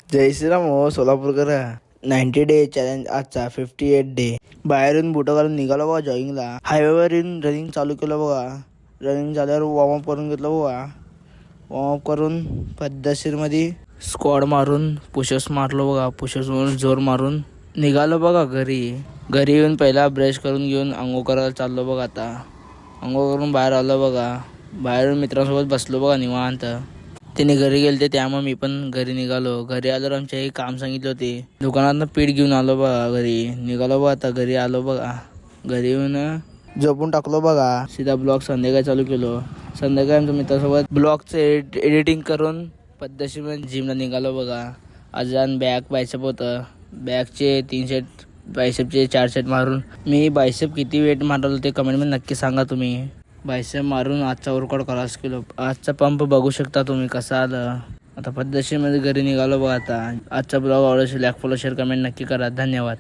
जय श्रीराम हो Solapurkar. 90 day challenge आजचा 58 day. बाहेरून बुटं घालून निघालो बघा जॉगिंगला. हायवेवर येऊन रनिंग चालू केलं बघा. रनिंग झाल्यावर वॉर्मअप करून घेतलं बघा. वॉर्मअप करून पद्धतशीरमध्ये स्क्वॉड मारून पुशअप्स मारलो बघा. पुशअप्स मारून जोर मारून निघालो बघा घरी. घरी येऊन पहिला ब्रश करून घेऊन अंघोळ करायला चाललो बघा. आता अंघोळ करून बाहेर आलो बघा. बाहेरून मित्रांसोबत बसलो बघा निवांत. त्याने घरी गेले त्यामुळे मी पण घरी निघालो. घरी आल्यावर आमच्या हे काम सांगितले होते. दुकानातनं पीठ घेऊन आलो बघा. घरी निघालो बघा. आता घरी आलो बघा. घरी येऊन झोपून टाकलो बघा. सीधा ब्लॉग संध्याकाळी चालू केलो. संध्याकाळी आमच्या मित्रासोबत ब्लॉगचं एडिटिंग करून पद्धतशीर जिमला निघालो बघा. आज बॅक बायसेप होतं. बॅकचे 3 सेट, बायसेपचे 4 सेट मारून मी बायसेप किती वेट मारलो ते कमेंटमध्ये नक्की सांगा तुम्ही. बायसेप मारून आजचा वर्कआउट कराच केलो. आजचा पंप बघू शकता तुम्ही कसा आलं. आता पद्धतशीरमध्ये घरी निघालो बघा. आता आजचा ब्लॉग आवडला लाईक, फॉलो, शेअर, कमेंट नक्की करा. धन्यवाद.